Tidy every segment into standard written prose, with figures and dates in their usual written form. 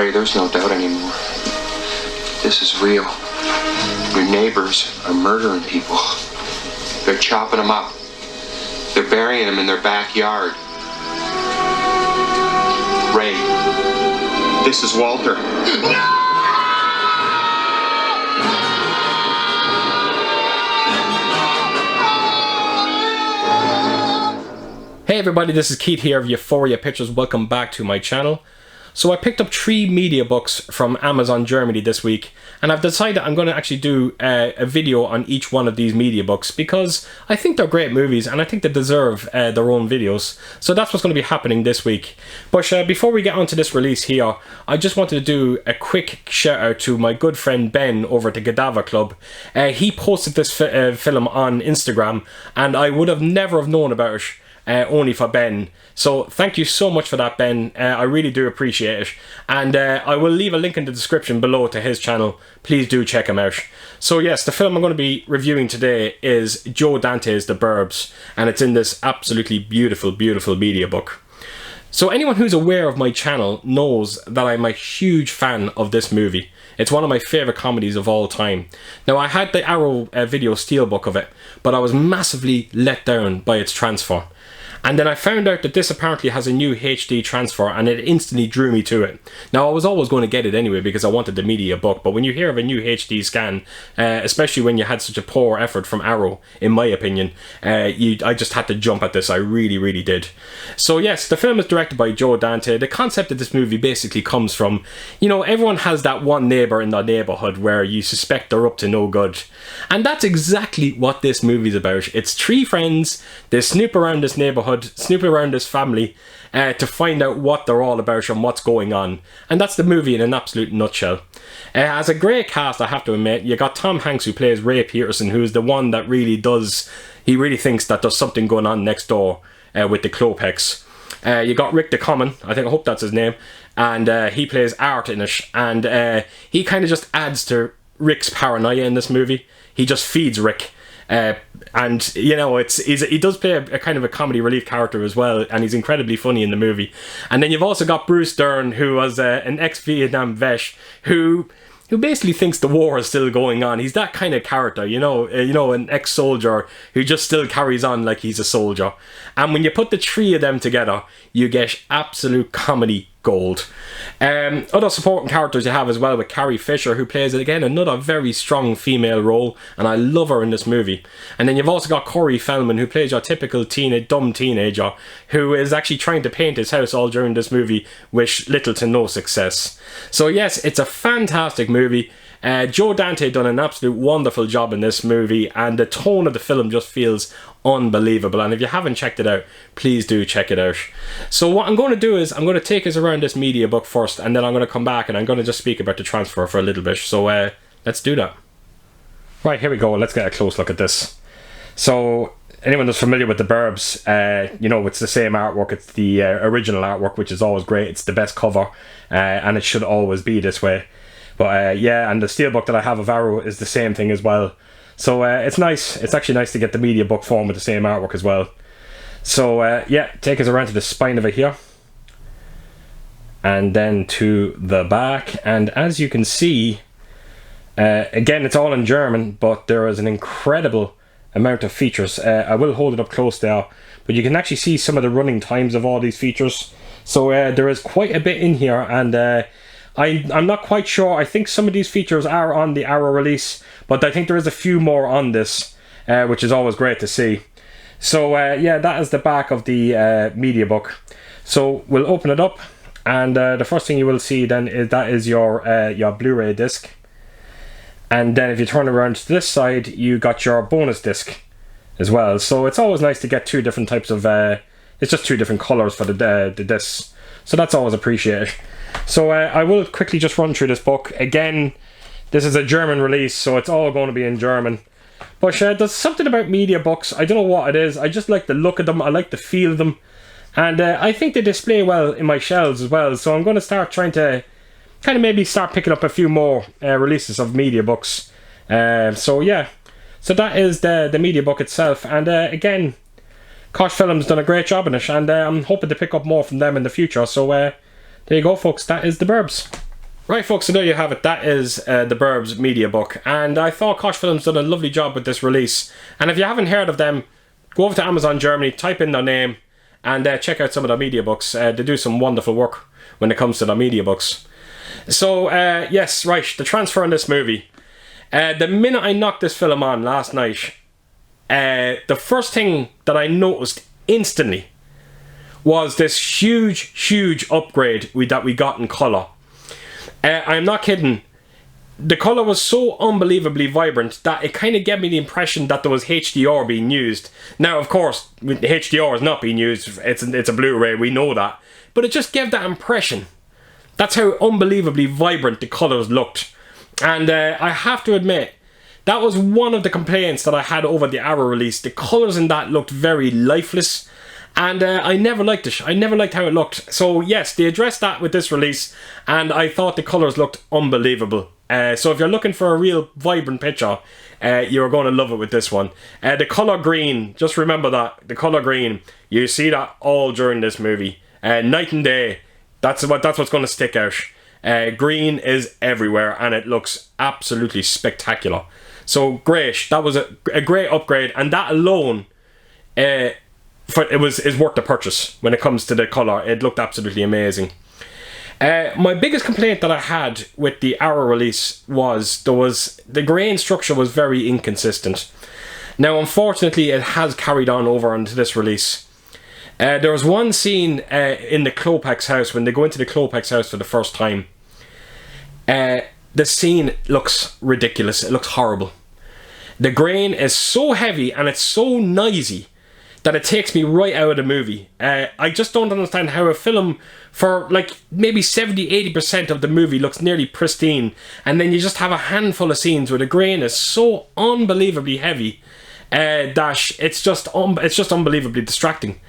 Ray, there's no doubt anymore. This is real. Your neighbors are murdering people. They're chopping them up. They're burying them in their backyard. Ray, this is Walter. Hey everybody, this is Keith here of Euphoria Pictures. Welcome back to my channel. So I picked up 3 media books from Amazon Germany this week, and I've decided I'm going to actually do a video on each one of these media books because I think they're great movies and I think they deserve their own videos. So that's what's going to be happening this week. But before we get onto this release here, I just wanted to do a quick shout out to my good friend Ben over at the Gadaver Club. He posted this film on Instagram, and I would have never have known about it only for Ben. So thank you so much for that, Ben. I really do appreciate it. And I will leave a link in the description below to his channel. Please do check him out. So yes, the film I'm going to be reviewing today is Joe Dante's The Burbs, and it's in this absolutely beautiful, beautiful media book. So anyone who's aware of my channel knows that I'm a huge fan of this movie. It's one of my favourite comedies of all time. Now, I had the Arrow video steelbook of it, but I was massively let down by its transfer. And then I found out that this apparently has a new HD transfer, and it instantly drew me to it. Now, I was always going to get it anyway because I wanted the media book, but when you hear of a new HD scan, especially when you had such a poor effort from Arrow, in my opinion, I just had to jump at this. I really, really did. So yes, the film is directed by Joe Dante. The concept of this movie basically comes from, you know, everyone has that one neighbour in their neighbourhood where you suspect they're up to no good. And that's exactly what this movie's about. It's 3 friends, they snoop around this neighbourhood, snoop around this family to find out what they're all about and what's going on. And that's the movie in an absolute nutshell. As a great cast, I have to admit, you got Tom Hanks, who plays Ray Peterson, who's the one that really thinks that there's something going on next door with the Klopex. You got Rick DeCommon, I hope that's his name, and he plays Art in it, and he kind of just adds to Rick's paranoia in this movie. He just feeds Rick. And you know, he does play a kind of a comedy relief character as well, and he's incredibly funny in the movie. And then you've also got Bruce Dern, who was an ex-Vietnam vet who basically thinks the war is still going on. He's that kind of character, you know, an ex-soldier who just still carries on like he's a soldier. And when you put the 3 of them together, you get absolute comedy gold. Other supporting characters you have as well with Carrie Fisher, who plays again another very strong female role, and I love her in this movie. And then you've also got Corey Feldman, who plays your typical dumb teenager who is actually trying to paint his house all during this movie with little to no success. So yes, it's a fantastic movie. Joe Dante done an absolute wonderful job in this movie, and the tone of the film just feels unbelievable. And if you haven't checked it out, please do check it out. So what I'm going to do is I'm going to take us around this media book first, and then I'm going to come back and I'm going to just speak about the transfer for a little bit. So let's do that. Right, here we go. Let's get a close look at this. So anyone that's familiar with the Burbs, you know, it's the same artwork. It's the original artwork, which is always great. It's the best cover, and it should always be this way. But yeah, and the steelbook that I have of Arrow is the same thing as well. So it's nice. It's actually nice to get the media book form with the same artwork as well. So yeah, take us around to the spine of it here. And then to the back. And as you can see, again, it's all in German, but there is an incredible amount of features. I will hold it up close there, but you can actually see some of the running times of all these features. So there is quite a bit in here, and I'm not quite sure. I think some of these features are on the Arrow release, but I think there is a few more on this, which is always great to see. So yeah, that is the back of the media book. So we'll open it up, and the first thing you will see then is that is your Blu-ray disc. And then if you turn around to this side, you got your bonus disc as well. So it's always nice to get 2 different types of... it's just 2 different colours for the discs. So that's always appreciated. So I will quickly just run through this book. Again, this is a German release, so it's all going to be in German. But there's something about media books. I don't know what it is. I just like the look of them. I like the feel of them. And I think they display well in my shelves as well. So I'm going to start trying to kind of maybe start picking up a few more releases of media books. So yeah. So that is the media book itself. And again, Koch Films done a great job in it. And I'm hoping to pick up more from them in the future. So there you go, folks. That is The Burbs. Right, folks, so there you have it. That is the Burbs Mediabook, and I thought Koch Films done a lovely job with this release. And if you haven't heard of them, go over to Amazon Germany, type in their name, and check out some of their mediabooks. They do some wonderful work when it comes to their mediabooks. So, yes, right, the transfer in this movie. The minute I knocked this film on last night, the first thing that I noticed instantly was this huge upgrade that we got in colour. I'm not kidding. The colour was so unbelievably vibrant that it kind of gave me the impression that there was HDR being used. Now, of course, HDR is not being used. It's a Blu-ray, we know that. But it just gave that impression. That's how unbelievably vibrant the colours looked. And I have to admit, that was one of the complaints that I had over the Arrow release. The colours in that looked very lifeless. And I never liked it. I never liked how it looked. So yes, they addressed that with this release, and I thought the colours looked unbelievable. So if you're looking for a real vibrant picture, you're going to love it with this one. The colour green, just remember that, the colour green, you see that all during this movie. Night and day, that's what's going to stick out. Green is everywhere, and it looks absolutely spectacular. So great, that was a great upgrade, and that alone, is worth the purchase when it comes to the colour. It looked absolutely amazing. My biggest complaint that I had with the Arrow release was the grain structure was very inconsistent. Now, unfortunately, it has carried on over into this release. There was one scene in the Klopex house, when they go into the Klopex house for the first time. The scene looks ridiculous. It looks horrible. The grain is so heavy and it's so noisy that it takes me right out of the movie. I just don't understand how a film for like maybe 70-80% of the movie looks nearly pristine, and then you just have a handful of scenes where the grain is so unbelievably heavy that it's just unbelievably distracting.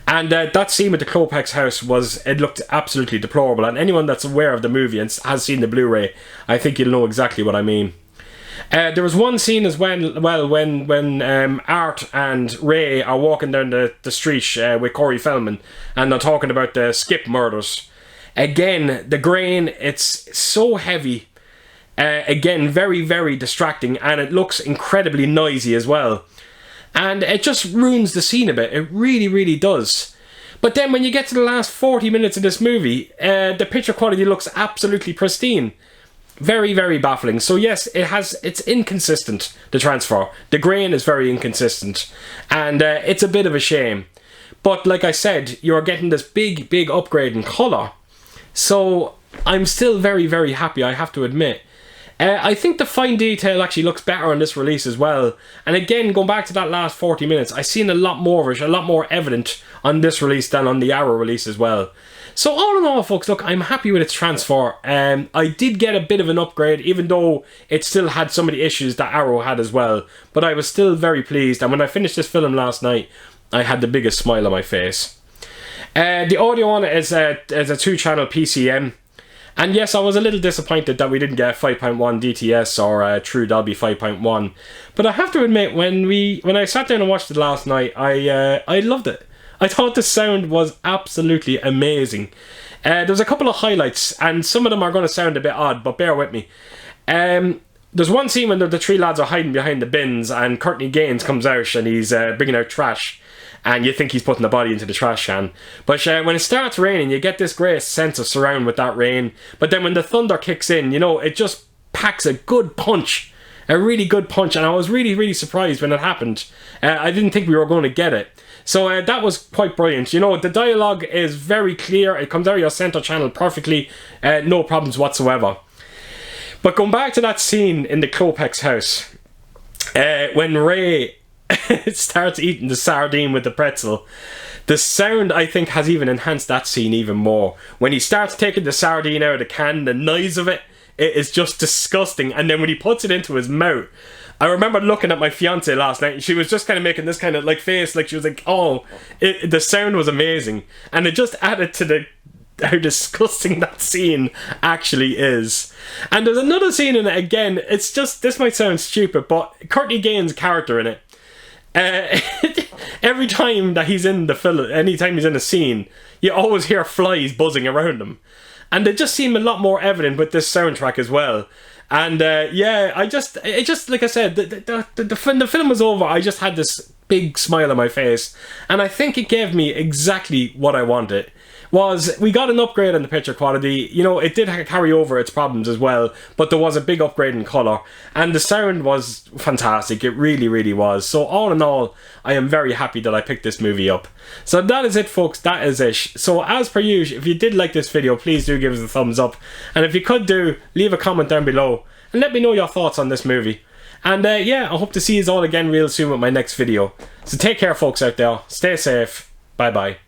And that scene with the Klopex house it looked absolutely deplorable, and anyone that's aware of the movie and has seen the Blu-ray, I think you'll know exactly what I mean. There was one scene as when Art and Ray are walking down the street with Corey Feldman, and they're talking about the Skip murders. Again, the grain, it's so heavy. Again, very, very distracting, and it looks incredibly noisy as well. And it just ruins the scene a bit. It really, really does. But then when you get to the last 40 minutes of this movie, the picture quality looks absolutely pristine. Very, very baffling. So yes, it's inconsistent, the transfer. The grain is very inconsistent, and it's a bit of a shame. But like I said, you're getting this big upgrade in colour. So I'm still very, very happy, I have to admit. I think the fine detail actually looks better on this release as well. And again, going back to that last 40 minutes, I've seen a lot more of it, a lot more evident on this release than on the Arrow release as well. So all in all, folks, look, I'm happy with its transfer. I did get a bit of an upgrade, even though it still had some of the issues that Arrow had as well. But I was still very pleased, and when I finished this film last night, I had the biggest smile on my face. The audio on it is a 2-channel PCM. And yes, I was a little disappointed that we didn't get 5.1 DTS or True Dolby 5.1. But I have to admit, when I sat down and watched it last night, I loved it. I thought the sound was absolutely amazing. There's a couple of highlights, and some of them are going to sound a bit odd, but bear with me. There's one scene when the 3 lads are hiding behind the bins, and Courtney Gaines comes out and he's bringing out trash. And you think he's putting the body into the trash can. But when it starts raining, you get this great sense of surround with that rain. But then when the thunder kicks in, you know, it just packs a good punch. A really good punch. And I was really, really surprised when it happened. I didn't think we were going to get it. So that was quite brilliant. You know, the dialogue is very clear. It comes out of your center channel perfectly. No problems whatsoever. But going back to that scene in the Klopex house, when Ray starts eating the sardine with the pretzel, the sound, I think, has even enhanced that scene even more. When he starts taking the sardine out of the can, the noise of it is just disgusting. And then when he puts it into his mouth, I remember looking at my fiance last night, and she was just kind of making this kind of like face, like she was like, oh, the sound was amazing. And it just added to how disgusting that scene actually is. And there's another scene in it, again, it's just, this might sound stupid, but Courtney Gaines' character in it, every time that he's in the film, anytime he's in a scene, you always hear flies buzzing around him. and they just seem a lot more evident with this soundtrack as well. And yeah, it just like I said, the film was over. I just had this big smile on my face, and I think it gave me exactly what I wanted. Was we got an upgrade on the picture quality. You know, it did carry over its problems as well, but there was a big upgrade in colour, and the sound was fantastic. It really, really was. So all in all, I am very happy that I picked this movie up. So that is it, folks. That is it. So as per usual, if you did like this video, please do give us a thumbs up, and if you could leave a comment down below and let me know your thoughts on this movie. And yeah, I hope to see you all again real soon with my next video. So take care, folks out there. Stay safe. Bye bye.